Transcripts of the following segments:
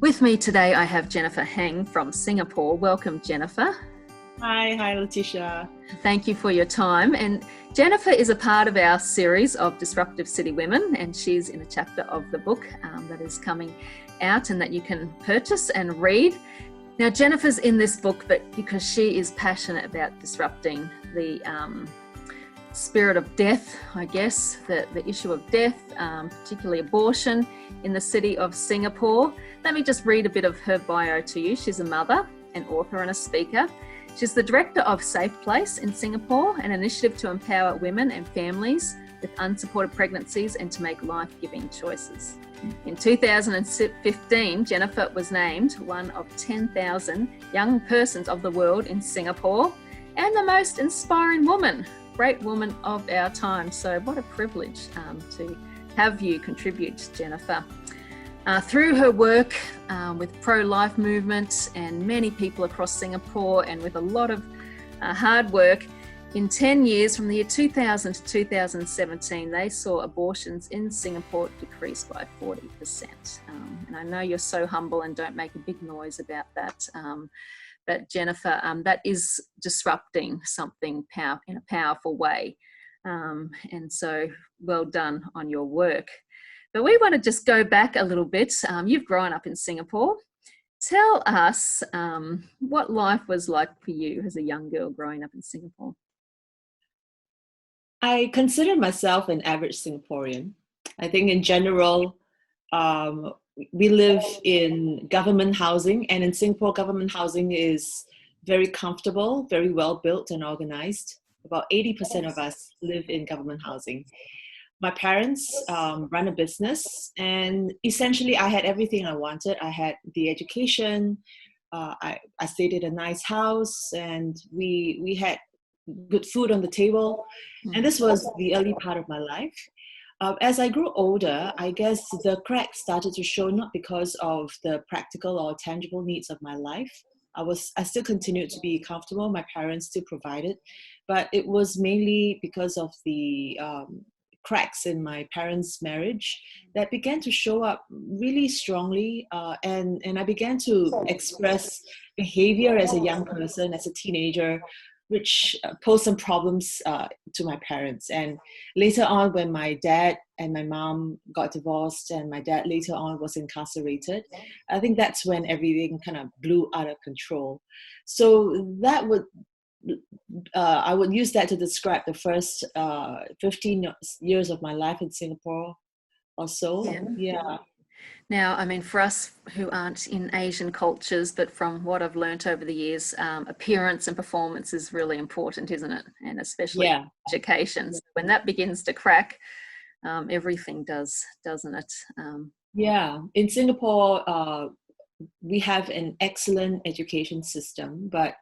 With me today, I have Jennifer Heng from Singapore. Welcome, Jennifer. Hi, Letitia. Thank you for your time. And Jennifer is a part of our series of Disruptive City Women, and she's in a chapter of the book that is coming out and that you can purchase and read. Now, Jennifer's in this book because she is passionate about disrupting the spirit of death, I guess, the issue of death, particularly abortion in the city of Singapore. Let me just read a bit of her bio to you. She's a mother, an author and a speaker. She's the director of Safe Place in Singapore, an initiative to empower women and families with unsupported pregnancies and to make life-giving choices. In 2015, Jennifer was named one of 10,000 young persons of the world in Singapore and the most inspiring woman, great woman of our time. So what a privilege to have you contribute, Jennifer. Through her work with pro-life movement and many people across Singapore, and with a lot of hard work, in 10 years, from the year 2000 to 2017, they saw abortions in Singapore decrease by 40%. And I know you're so humble and don't make a big noise about that. But Jennifer, that is disrupting something in a powerful way. And so well done on your work. But we want to just go back a little bit. You've grown up in Singapore. Tell us what life was like for you as a young girl growing up in Singapore. I consider myself an average Singaporean. I think in general, we live in government housing, and in Singapore, government housing is very comfortable, very well built and organized. About 80% of us live in government housing. My parents run a business, and essentially I had everything I wanted. I had the education, I stayed in a nice house, and we had good food on the table. And this was the early part of my life. As I grew older, I guess the cracks started to show, not because of the practical or tangible needs of my life. I still continued to be comfortable. My parents still provided, but it was mainly because of the cracks in my parents' marriage that began to show up really strongly, and I began to express behavior as a young person, as a teenager, which posed some problems to my parents. And later on, when my dad and my mom got divorced and my dad later on was incarcerated, I think that's when everything kind of blew out of control. So that would I would use that to describe the first 15 years of my life in Singapore or so. Yeah. Now, I mean, for us who aren't in Asian cultures, but from what I've learnt over the years, appearance and performance is really important, isn't it? And especially education. So when that begins to crack, everything does, doesn't it? Yeah. In Singapore, we have an excellent education system, but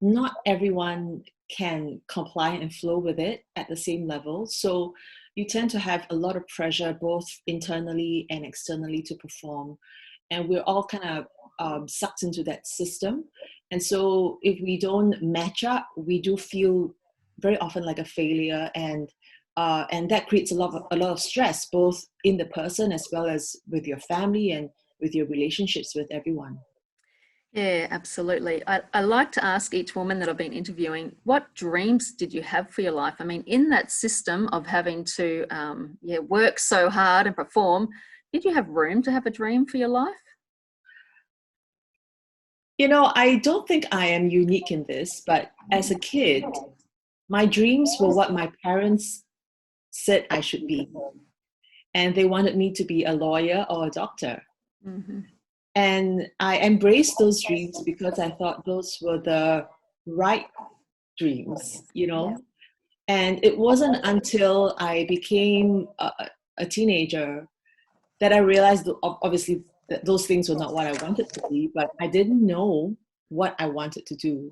not everyone can comply and flow with it at the same level. So you tend to have a lot of pressure, both internally and externally, to perform. And we're all kind of sucked into that system. And so if we don't match up, we do feel very often like a failure. And that creates a lot of stress, both in the person as well as with your family and with your relationships with everyone. Yeah, absolutely. I like to ask each woman that I've been interviewing, what dreams did you have for your life? I mean, in that system of having to work so hard and perform, did you have room to have a dream for your life? You know, I don't think I am unique in this, but as a kid, my dreams were what my parents said I should be. And they wanted me to be a lawyer or a doctor. Mm-hmm. And I embraced those dreams because I thought those were the right dreams, you know. Yeah. And it wasn't until I became a teenager that I realized, obviously, that those things were not what I wanted to be, but I didn't know what I wanted to do.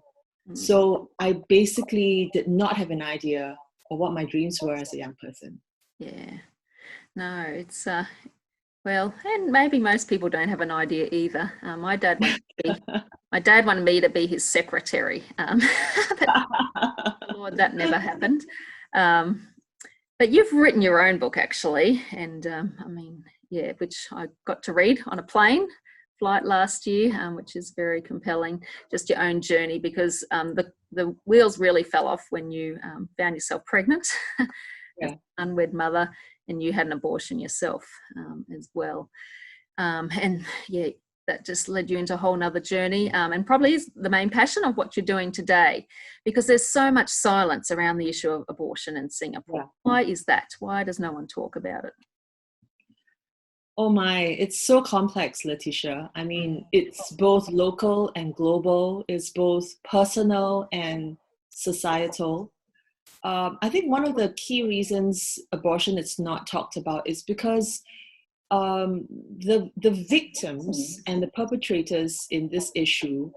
So I basically did not have an idea of what my dreams were as a young person. Yeah. No, it's well, and maybe most people don't have an idea either. My dad wanted me to be his secretary, but Lord, that never happened. But you've written your own book, actually, and I mean, yeah, which I got to read on a plane flight last year, which is very compelling, just your own journey, because the wheels really fell off when you found yourself pregnant as an unwed mother, and you had an abortion yourself as well. And yeah, that just led you into a whole nother journey, and probably is the main passion of what you're doing today, because there's so much silence around the issue of abortion in Singapore. Yeah. Why is that? Why does no one talk about it? Oh my, it's so complex, Letitia. I mean, it's both local and global. It's both personal and societal. I think one of the key reasons abortion is not talked about is because the victims and the perpetrators in this issue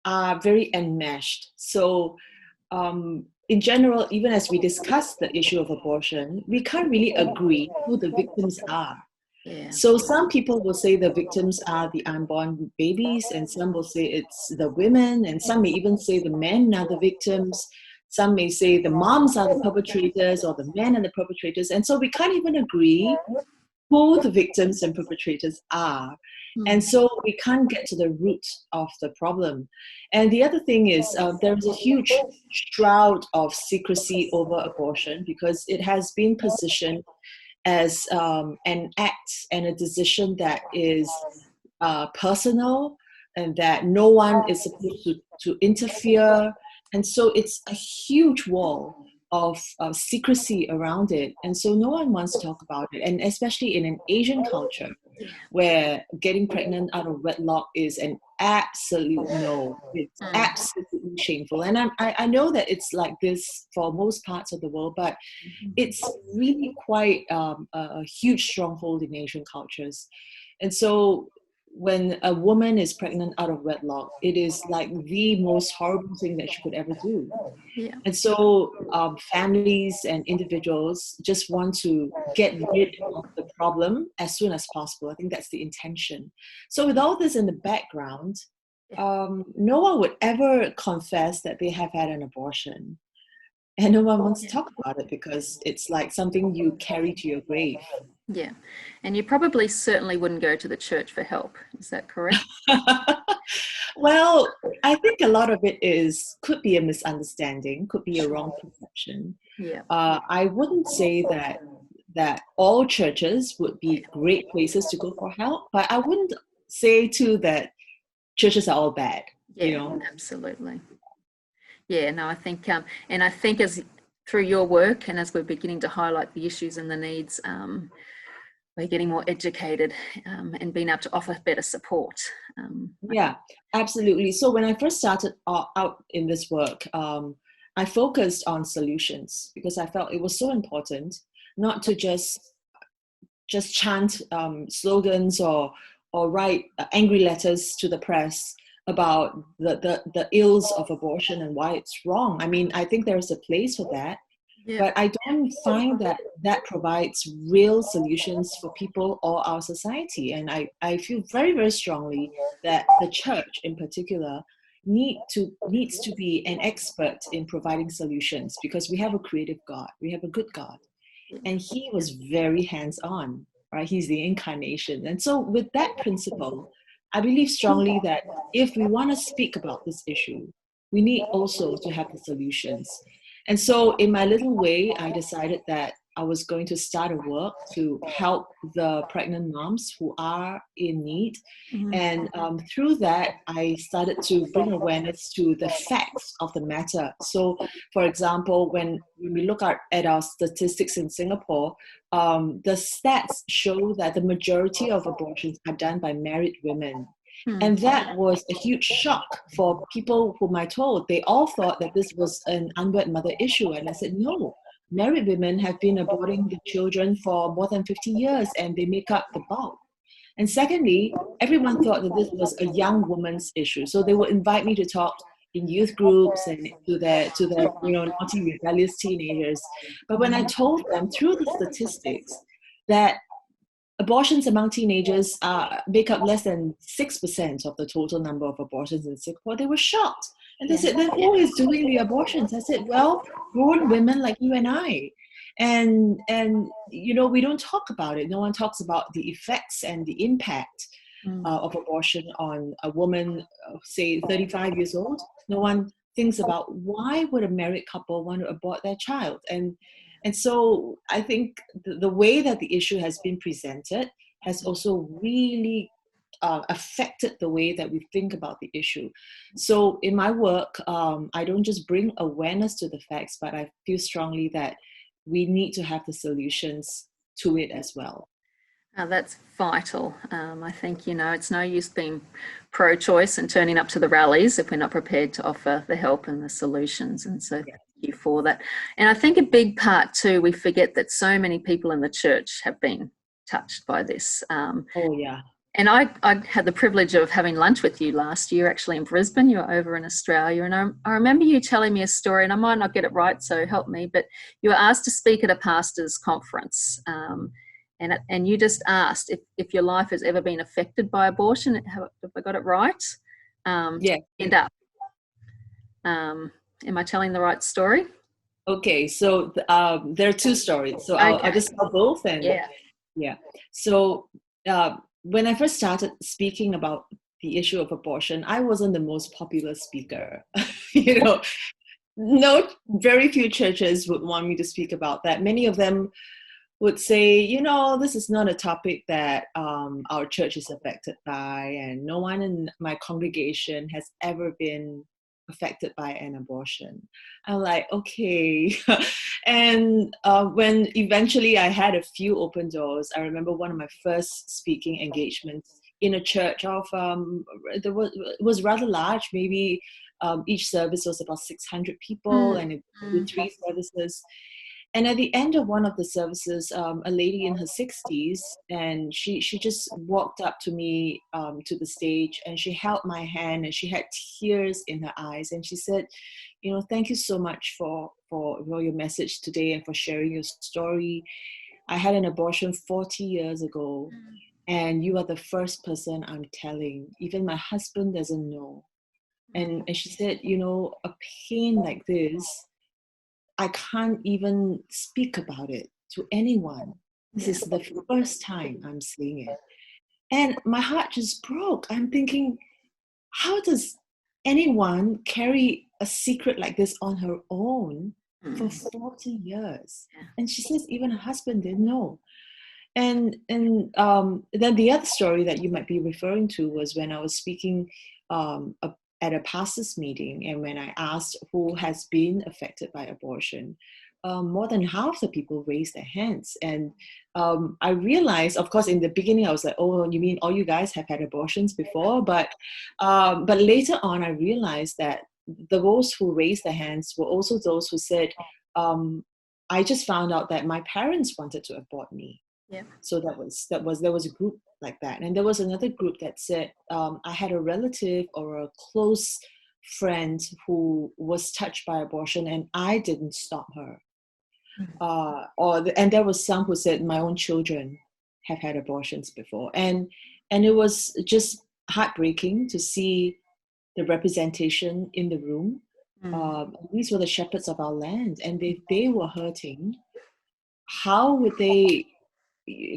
are very enmeshed. So in general, even as we discuss the issue of abortion, we can't really agree who the victims are. Yeah. So some people will say the victims are the unborn babies, and some will say it's the women, and some may even say the men are the victims. Some may say the moms are the perpetrators or the men are the perpetrators. And so we can't even agree who the victims and perpetrators are. And so we can't get to the root of the problem. And the other thing is there is a huge shroud of secrecy over abortion, because it has been positioned as an act and a decision that is personal, and that no one is supposed to interfere. And so it's a huge wall of secrecy around it. And so no one wants to talk about it. And especially in an Asian culture, where getting pregnant out of wedlock is an absolute no. It's absolutely shameful. And I know that it's like this for most parts of the world, but it's really quite a huge stronghold in Asian cultures. And so when a woman is pregnant out of wedlock, it is like the most horrible thing that she could ever do. Yeah. And so families and individuals just want to get rid of the problem as soon as possible. I think that's the intention. So with all this in the background, no one would ever confess that they have had an abortion. And no one wants to talk about it, because it's like something you carry to your grave. Yeah. And you probably certainly wouldn't go to the church for help. Is that correct? Well, I think a lot of it could be a misunderstanding, could be a wrong perception. Yeah. I wouldn't say that all churches would be great places to go for help, but I wouldn't say too that churches are all bad. Yeah, you know? Absolutely. Yeah, no, I think, and I think as through your work and as we're beginning to highlight the issues and the needs, we're getting more educated and being able to offer better support. Yeah, absolutely. So when I first started out in this work, I focused on solutions, because I felt it was so important not to just chant slogans or write angry letters to the press about the ills of abortion and why it's wrong. I mean, I think there's a place for that. Yeah. But I don't find that provides real solutions for people or our society. And I feel very, very strongly that the church in particular needs to be an expert in providing solutions, because we have a creative God, we have a good God. And he was very hands-on, right? He's the incarnation. And so with that principle, I believe strongly that if we want to speak about this issue, we need also to have the solutions. And so in my little way, I decided that I was going to start a work to help the pregnant moms who are in need. Mm-hmm. And through that, I started to bring awareness to the facts of the matter. So, for example, when we look at our statistics in Singapore, the stats show that the majority of abortions are done by married women. And that was a huge shock for people whom I told. They all thought that this was an unwed mother issue. And I said, no, married women have been aborting the children for more than 50 years, and they make up the bulk. And secondly, everyone thought that this was a young woman's issue. So they would invite me to talk in youth groups and to their naughty, rebellious teenagers. But when I told them through the statistics that abortions among teenagers make up less than 6% of the total number of abortions in Singapore, they were shocked. And they said, then who is doing the abortions? I said, well, grown women like you and I. And we don't talk about it. No one talks about the effects and the impact. of abortion on a woman, say 35 years old, no one thinks about why would a married couple want to abort their child. And so I think the way that the issue has been presented has also really affected the way that we think about the issue. So in my work, I don't just bring awareness to the facts, but I feel strongly that we need to have the solutions to it as well. That's vital. I think, it's no use being pro-choice and turning up to the rallies if we're not prepared to offer the help and the solutions. And so thank you for that. And I think a big part too, we forget that so many people in the church have been touched by this. Oh, yeah. And I had the privilege of having lunch with you last year, actually in Brisbane. You were over in Australia. And I remember you telling me a story, and I might not get it right, so help me, but you were asked to speak at a pastor's conference. And you just asked if your life has ever been affected by abortion. Have I got it right? Yeah. End up. Am I telling the right story? Okay, so there are two stories. So I'll just tell both. And yeah. So when I first started speaking about the issue of abortion, I wasn't the most popular speaker. Very few churches would want me to speak about that. Many of them would say, this is not a topic that our church is affected by, and no one in my congregation has ever been affected by an abortion. I'm like, okay. And when eventually I had a few open doors, I remember one of my first speaking engagements in a church of, it was rather large, maybe each service was about 600 people, and it did 3 services. And at the end of one of the services, a lady in her 60s, and she just walked up to me to the stage, and she held my hand, and she had tears in her eyes, and she said, thank you so much for your message today and for sharing your story. I had an abortion 40 years ago, and you are the first person I'm telling. Even my husband doesn't know. And she said, a pain like this, I can't even speak about it to anyone. This is the first time I'm seeing it. And my heart just broke. I'm thinking, how does anyone carry a secret like this on her own for 40 years? And she says even her husband didn't know. And then the other story that you might be referring to was when I was speaking at a pastor's meeting, and when I asked who has been affected by abortion, more than half the people raised their hands. And I realized, of course, in the beginning, I was like, oh, you mean all you guys have had abortions before? But later on, I realized that those who raised their hands were also those who said, I just found out that my parents wanted to abort me. Yeah. So there was a group like that. And there was another group that said, I had a relative or a close friend who was touched by abortion, and I didn't stop her. And there was some who said, my own children have had abortions before. And it was just heartbreaking to see the representation in the room. These were the shepherds of our land, and they were hurting. How would they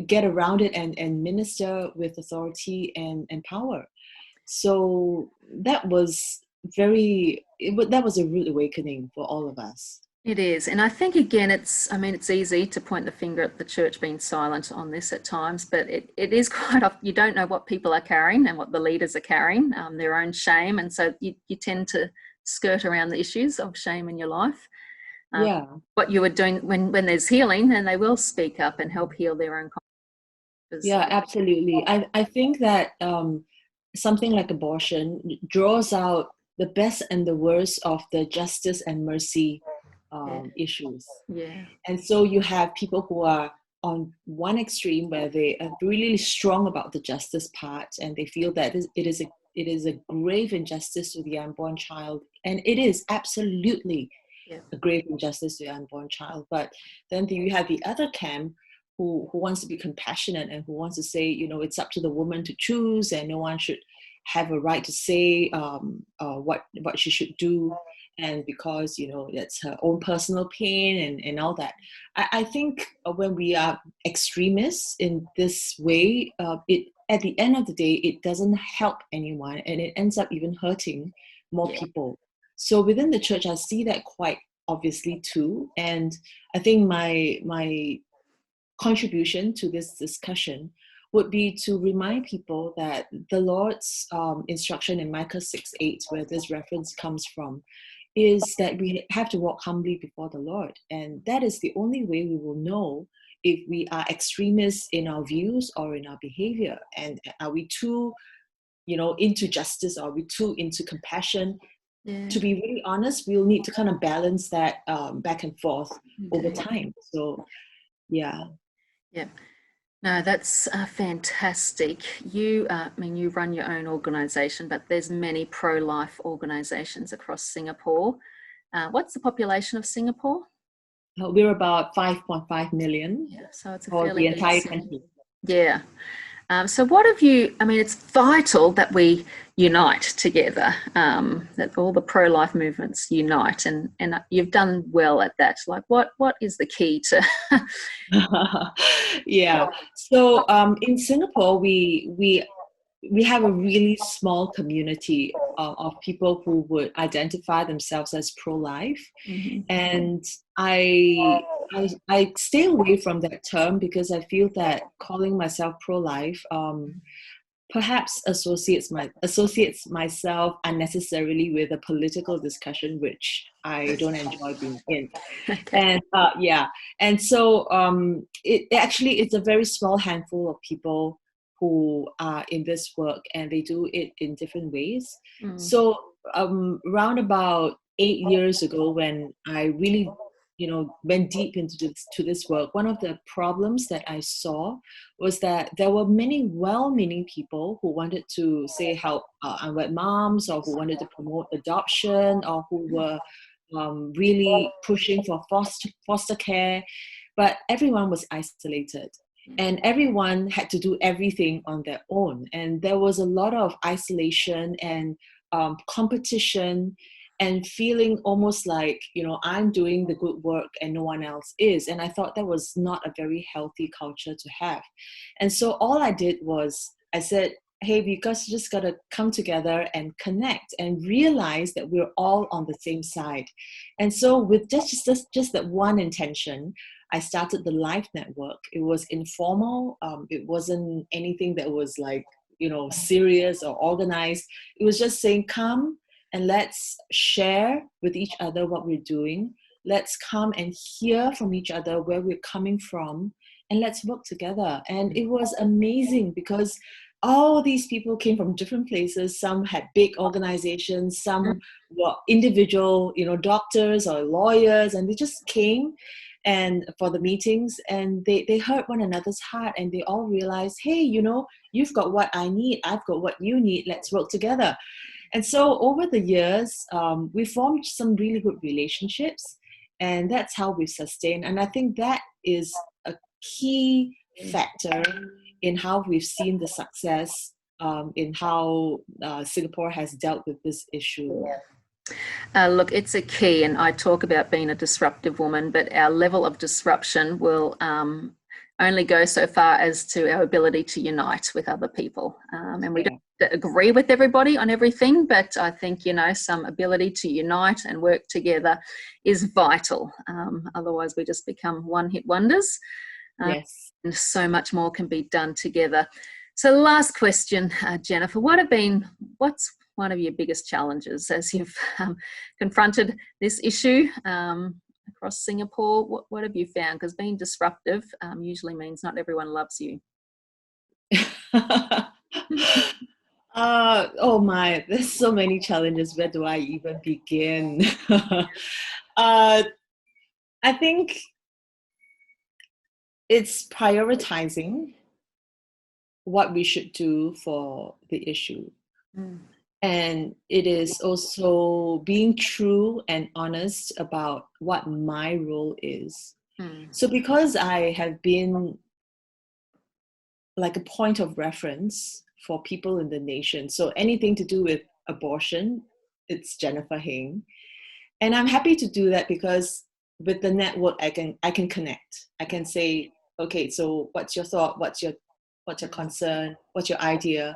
get around it and minister with authority and power? So that was that was a rude awakening for all of us. It is. And I think, again, it's easy to point the finger at the church being silent on this at times, but it is quite often, you don't know what people are carrying and what the leaders are carrying, their own shame. And so you tend to skirt around the issues of shame in your life. What you were doing when there's healing, then they will speak up and help heal their own conscience. Yeah, absolutely. I think that something like abortion draws out the best and the worst of the justice and mercy issues. Yeah. And so you have people who are on one extreme where they are really strong about the justice part, and they feel that it is a grave injustice to the unborn child, and it is absolutely a grave injustice to the unborn child. But then you have the other camp who wants to be compassionate and who wants to say, it's up to the woman to choose, and no one should have a right to say what she should do, and because that's her own personal pain and all that. I think when we are extremists in this way, it at the end of the day, it doesn't help anyone, and it ends up even hurting more people. So within the church, I see that quite obviously too. And I think my contribution to this discussion would be to remind people that the Lord's instruction in Micah 6:8, where this reference comes from, is that we have to walk humbly before the Lord. And that is the only way we will know if we are extremists in our views or in our behavior. And are we too, into justice, or are we too into compassion? Yeah. To be really honest, we'll need to kind of balance that back and forth over time. So, yeah. Yeah. No, that's fantastic. You run your own organisation, but there's many pro-life organisations across Singapore. What's the population of Singapore? We're about 5.5 million. Yeah, so it's a for fairly the entire big country. Yeah. So what have you, it's vital that we unite together, that all the pro-life movements unite, and you've done well at that. Like what is the key to? Yeah. So in Singapore, we have a really small community of people who would identify themselves as pro-life. Mm-hmm. And I stay away from that term because I feel that calling myself pro-life perhaps associates myself unnecessarily with a political discussion, which I don't enjoy being in. Okay. And and so it's a very small handful of people who are in this work, and they do it in different ways. So around about 8 years ago, when I really went deep into this work, one of the problems that I saw was that there were many well-meaning people who wanted to, say, help unwed moms, or who wanted to promote adoption, or who were really pushing for foster care, but everyone was isolated. And everyone had to do everything on their own. And there was a lot of isolation and competition, and feeling almost like, I'm doing the good work and no one else is. And I thought that was not a very healthy culture to have. And so all I did was, I said, hey, we guys just got to come together and connect and realize that we're all on the same side. And so with just that one intention, I started the Life Network. It was informal. It wasn't anything that was like, serious or organized. It was just saying, come and let's share with each other what we're doing. Let's come and hear from each other where we're coming from, and let's work together. And it was amazing because all these people came from different places. Some had big organizations, some were individual, doctors or lawyers, and they just came and for the meetings, and they heard one another's heart, and they all realized, hey, you've got what I need, I've got what you need, let's work together. And so over the years, we formed some really good relationships, and that's how we sustain. And I think that is a key factor in how we've seen the success in how Singapore has dealt with this issue. Look, it's a key, and I talk about being a disruptive woman, but our level of disruption will only go so far as to our ability to unite with other people. And we don't agree with everybody on everything, but I think, some ability to unite and work together is vital. Otherwise, we just become one-hit wonders. Yes. And so much more can be done together. So last question, Jennifer, what's one of your biggest challenges as you've confronted this issue across Singapore? What have you found? Because being disruptive usually means not everyone loves you. Oh my, there's so many challenges. Where do I even begin? I think it's prioritizing what we should do for the issue. And it is also being true and honest about what my role is. So because I have been like a point of reference for people in the nation, so anything to do with abortion, it's Jennifer Heng. And I'm happy to do that because with the network, I can connect. I can say, okay, so what's your thought? What's your what's your concern, what's your idea.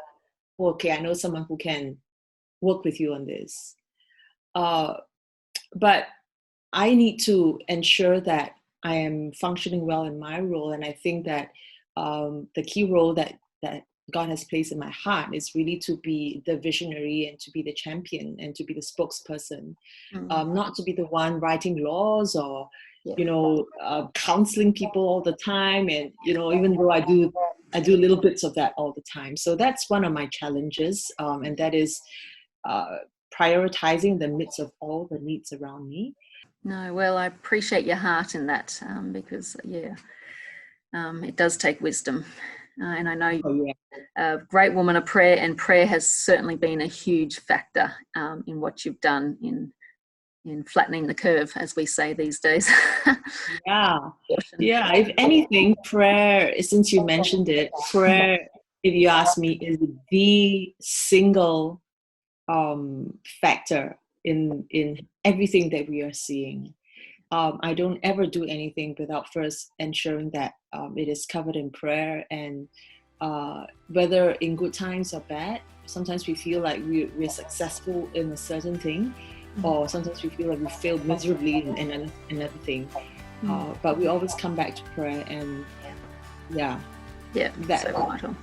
Okay, I know someone who can work with you on this. But I need to ensure that I am functioning well in my role. And I think that the key role that God has placed in my heart is really to be the visionary and to be the champion and to be the spokesperson, not to be the one writing laws or, counseling people all the time. And, even though I do little bits of that all the time. So that's one of my challenges. And that is prioritizing in the midst of all the needs around me. No, well, I appreciate your heart in that because, it does take wisdom. And I know you're a great woman of prayer, and prayer has certainly been a huge factor in what you've done in flattening the curve, as we say these days. Yeah. If anything, prayer, since you mentioned it, prayer, if you ask me, is the single factor in everything that we are seeing. I don't ever do anything without first ensuring that it is covered in prayer. And whether in good times or bad, sometimes we feel like we're successful in a certain thing, or sometimes we feel like we failed miserably in another thing. But we always come back to prayer, and that's so vital.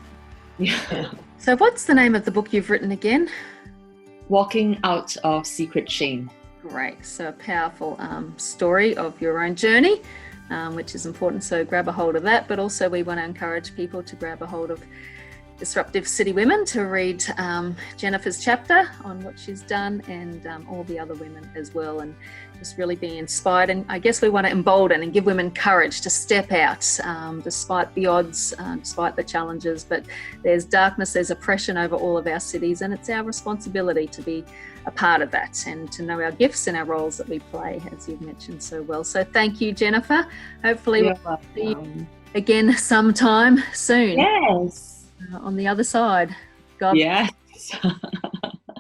Yeah. So what's the name of the book you've written again? Walking Out of Secret Shame. Great. So a powerful story of your own journey, which is important. So grab a hold of that. But also we want to encourage people to grab a hold of Disruptive City Women, to read Jennifer's chapter on what she's done, and all the other women as well, and just really be inspired. And I guess we want to embolden and give women courage to step out despite the odds, despite the challenges. But there's darkness, there's oppression over all of our cities, and it's our responsibility to be a part of that and to know our gifts and our roles that we play, as you've mentioned so well. So thank you, Jennifer. Hopefully we'll see you again sometime soon. Yes. On the other side. God. Yes.